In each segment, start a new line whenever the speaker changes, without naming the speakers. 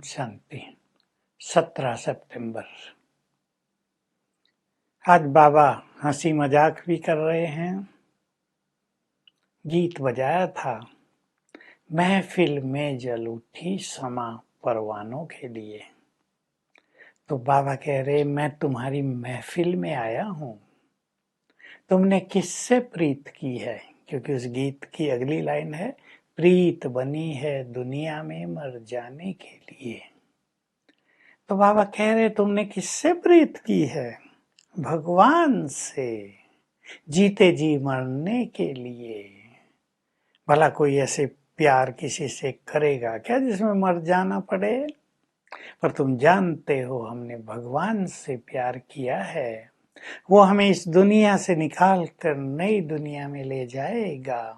शांति। 17 सितंबर। आज बाबा हंसी मजाक भी कर रहे हैं। गीत बजाया था, महफिल में जल उठी समा परवानों के लिए। तो बाबा कह रहे, मैं तुम्हारी महफिल में आया हूँ, तुमने किससे प्रीत की है? क्योंकि उस गीत की अगली लाइन है, प्रीत बनी है दुनिया में मर जाने के लिए। तो बाबा कह रहे, तुमने किससे प्रीत की है? भगवान से, जीते जी मरने के लिए। भला कोई ऐसे प्यार किसी से करेगा क्या जिसमें मर जाना पड़े? पर तुम जानते हो हमने भगवान से प्यार किया है, वो हमें इस दुनिया से निकाल कर नई दुनिया में ले जाएगा।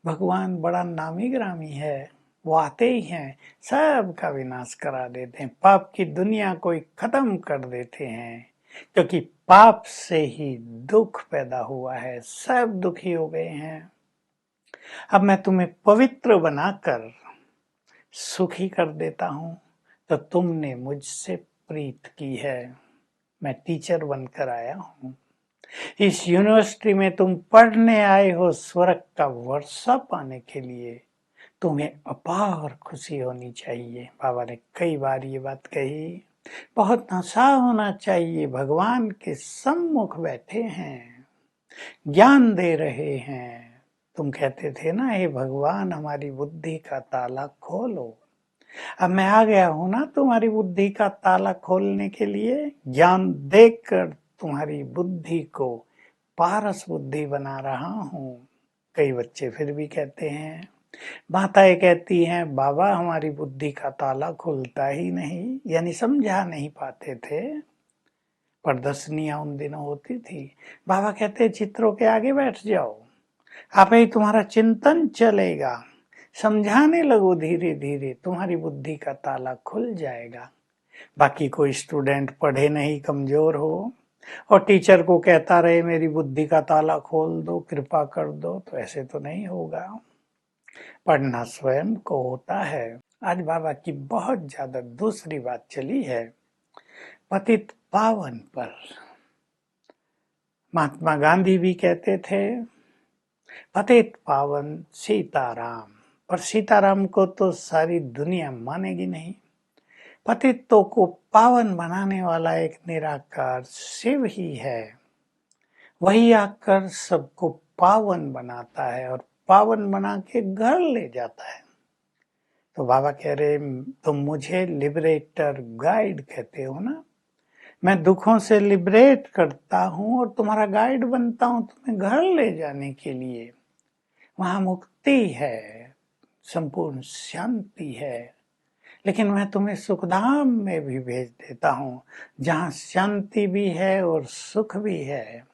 भगवान बड़ा नामी ग्रामी है, वो आते ही हैं, सबका विनाश करा देते हैं, पाप की दुनिया को खत्म कर देते हैं। क्योंकि पाप से ही दुख पैदा हुआ है, सब दुखी हो गए हैं। अब मैं तुम्हें पवित्र बनाकर सुखी कर देता हूं, तो तुमने मुझसे प्रीत की है। मैं टीचर बनकर आया हूं, इस यूनिवर्सिटी में तुम पढ़ने आए हो स्वर्ग का वर्षा पाने के लिए। तुम्हें अपार खुशी होनी चाहिए। बाबा ने कई बार ये बात कही, बहुत नशा होना चाहिए। भगवान के सम्मुख बैठे हैं, ज्ञान दे रहे हैं। तुम कहते थे ना, हे भगवान हमारी बुद्धि का ताला खोलो। अब मैं आ गया हूं ना तुम्हारी बुद्धि का ताला खोलने के लिए, ज्ञान देकर तुम्हारी बुद्धि को पारस बुद्धि बना रहा हूं। कई बच्चे फिर भी कहते हैं, माताएं कहती हैं, बाबा हमारी बुद्धि का ताला खुलता ही नहीं, यानी समझा नहीं पाते थे। प्रदर्शनियां उन दिनों होती थी। बाबा कहते, चित्रों के आगे बैठ जाओ, आप ही तुम्हारा चिंतन चलेगा, समझाने लगो धीरे धीरे, तुम्हारी बुद्धि का ताला खुल जाएगा। बाकी कोई स्टूडेंट पढ़े नहीं, कमजोर हो और टीचर को कहता रहे मेरी बुद्धि का ताला खोल दो, कृपा कर दो, तो ऐसे तो नहीं होगा। पढ़ना स्वयं को होता है। आज बाबा की बहुत ज्यादा दूसरी बात चली है, पतित पावन पर। महात्मा गांधी भी कहते थे, पतित पावन सीताराम, पर सीताराम को तो सारी दुनिया मानेगी नहीं। पतितों को पावन बनाने वाला एक निराकार शिव ही है, वही आकर सबको पावन बनाता है और पावन बना के घर ले जाता है। तो बाबा कह रहे, तुम मुझे लिबरेटर गाइड कहते हो ना, मैं दुखों से लिबरेट करता हूं और तुम्हारा गाइड बनता हूं तुम्हें घर ले जाने के लिए। वहां मुक्ति है, संपूर्ण शांति है। लेकिन मैं तुम्हें सुखधाम में भी भेज देता हूं, जहां शांति भी है और सुख भी है।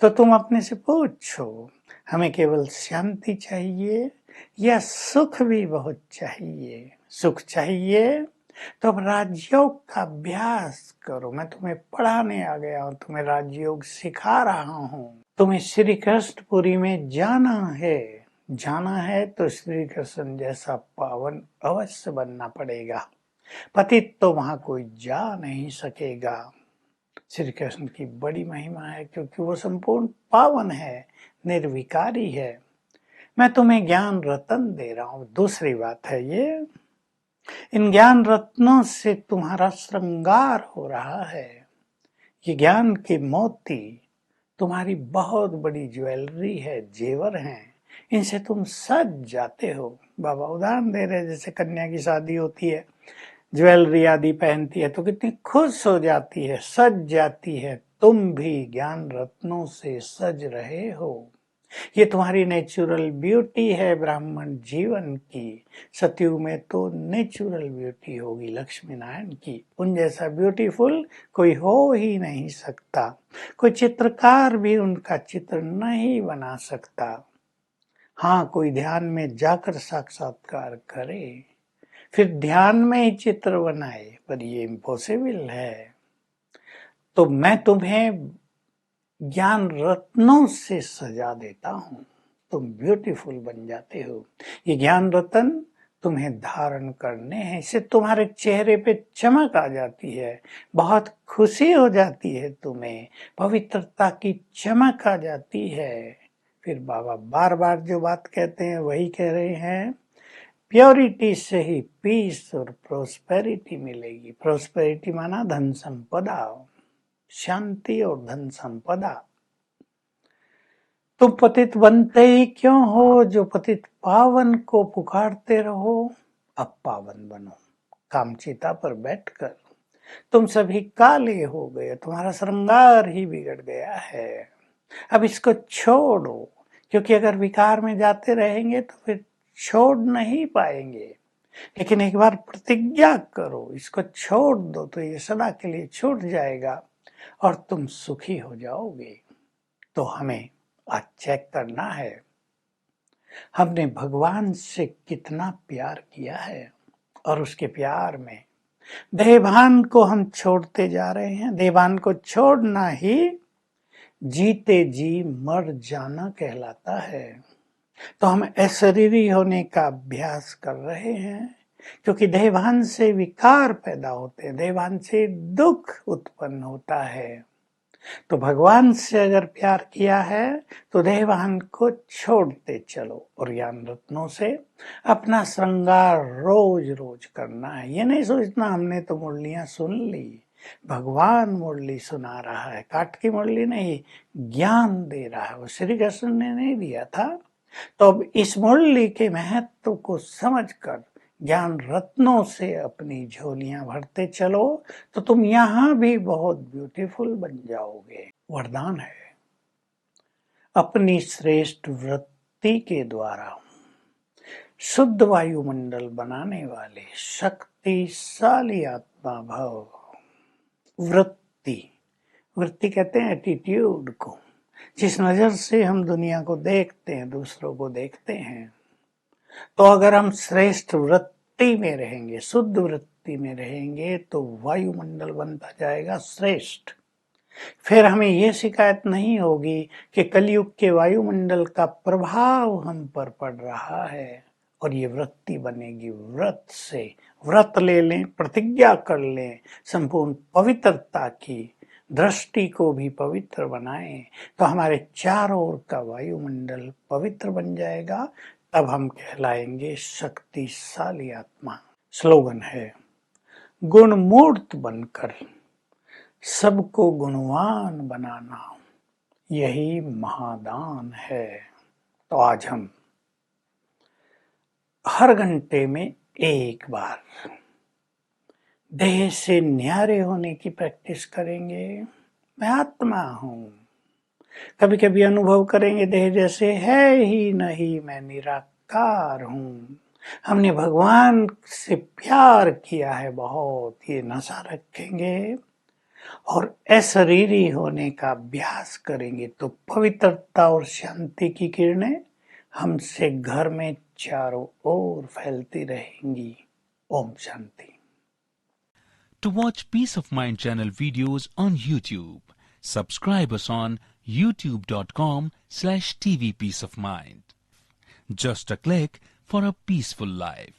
तो तुम अपने से पूछो, हमें केवल शांति चाहिए या सुख भी बहुत चाहिए? सुख चाहिए तो अब राजयोग का अभ्यास करो। मैं तुम्हें पढ़ाने आ गया हूं, तुम्हें राजयोग सिखा रहा हूं। तुम्हें श्री कृष्णपुरी में जाना है तो श्री कृष्ण जैसा पावन अवश्य बनना पड़ेगा। पतित तो वहां कोई जा नहीं सकेगा। श्री कृष्ण की बड़ी महिमा है, क्योंकि वो संपूर्ण पावन है, निर्विकारी है। मैं तुम्हें ज्ञान रत्न दे रहा हूं। दूसरी बात है ये, इन ज्ञान रत्नों से तुम्हारा श्रृंगार हो रहा है। ये ज्ञान के मोती तुम्हारी बहुत बड़ी ज्वेलरी है, जेवर हैं, इनसे तुम सज जाते हो। बाबा उदाहरण दे रहे, जैसे कन्या की शादी होती है, ज्वेलरी आदि पहनती है तो कितनी खुश हो जाती है, सज जाती है। तुम भी ज्ञान रत्नों से सज रहे हो। ये तुम्हारी नेचुरल ब्यूटी है ब्राह्मण जीवन की। सतयुग में तो नेचुरल ब्यूटी होगी लक्ष्मी नारायण की, उन जैसा ब्यूटीफुल कोई हो ही नहीं सकता। कोई चित्रकार भी उनका चित्र नहीं बना सकता। हाँ, कोई ध्यान में जाकर साक्षात्कार करे, फिर ध्यान में ही चित्र बनाए, पर ये इम्पॉसिबल है। तो मैं तुम्हें ज्ञान रत्नों से सजा देता हूं, तुम ब्यूटीफुल बन जाते हो। ये ज्ञान रत्न तुम्हें धारण करने हैं। इससे तुम्हारे चेहरे पे चमक आ जाती है, बहुत खुशी हो जाती है, तुम्हें पवित्रता की चमक आ जाती है। फिर बाबा बार बार जो बात कहते हैं वही कह रहे हैं, प्योरिटी से ही पीस और प्रोस्पेरिटी मिलेगी। प्रोस्पेरिटी माना धन संपदा, शांति और धन संपदा। तुम पतित बनते ही क्यों हो? जो पतित पावन को पुकारते रहो, अब पावन बनो। कामचिता पर बैठकर तुम सभी काले हो गए, तुम्हारा श्रृंगार ही बिगड़ गया है। अब इसको छोड़ो, क्योंकि अगर विकार में जाते रहेंगे तो फिर छोड़ नहीं पाएंगे। लेकिन एक बार प्रतिज्ञा करो, इसको छोड़ दो तो ये सदा के लिए छूट जाएगा और तुम सुखी हो जाओगे। तो हमें आज चेक करना है, हमने भगवान से कितना प्यार किया है और उसके प्यार में देहभान को हम छोड़ते जा रहे हैं। देहभान को छोड़ना ही जीते जी मर जाना कहलाता है। तो हम अशरीरी होने का अभ्यास कर रहे हैं, क्योंकि देहभान से विकार पैदा होते हैं, देहभान से दुख उत्पन्न होता है। तो भगवान से अगर प्यार किया है तो देहभान को छोड़ते चलो और ज्ञान रत्नों से अपना श्रृंगार रोज रोज करना है। ये नहीं सोचना हमने तो मुरलियां सुन ली, भगवान मुरली सुना रहा है, काठ की मुरली नहीं, ज्ञान दे रहा है, वो श्री कृष्ण ने नहीं दिया था। तो अब इस मुरली के महत्व को समझकर ज्ञान रत्नों से अपनी झोलियां भरते चलो, तो तुम यहां भी बहुत ब्यूटीफुल बन जाओगे। वरदान है, अपनी श्रेष्ठ वृत्ति के द्वारा शुद्ध वायुमंडल बनाने वाले शक्तिशाली आत्मा भव। वृत्ति कहते हैं एटीट्यूड को, जिस नजर से हम दुनिया को देखते हैं, दूसरों को देखते हैं। तो अगर हम श्रेष्ठ वृत्ति में रहेंगे, शुद्ध वृत्ति में रहेंगे, तो वायुमंडल बनता जाएगा श्रेष्ठ। फिर हमें ये शिकायत नहीं होगी कि कलयुग के वायुमंडल का प्रभाव हम पर पड़ रहा है, और ये वृत्ति बनेगी। व्रत से व्रत ले लें, प्रतिज्ञा कर लें, संपूर्ण पवित्रता की दृष्टि को भी पवित्र बनाएं, तो हमारे चारों ओर का वायुमंडल पवित्र बन जाएगा। तब हम कहलाएंगे शक्तिशाली आत्मा। स्लोगन है, गुणमूर्त बनकर सबको गुणवान बनाना, यही महादान है। तो आज हम हर घंटे में एक बार देह से न्यारे होने की प्रैक्टिस करेंगे। मैं आत्मा हूं। कभी कभी अनुभव करेंगे देह जैसे है ही नहीं, मैं निराकार हूं। हमने भगवान से प्यार किया है बहुत, ये नशा रखेंगे और अशरीरी होने का अभ्यास करेंगे, तो पवित्रता और शांति की किरणें हमसे घर में चारों ओर फैलती रहेंगी। Om Shanti.
To watch Peace of Mind channel videos on YouTube, subscribe us on youtube.com/tvpeaceofmind. Just a click for a peaceful life.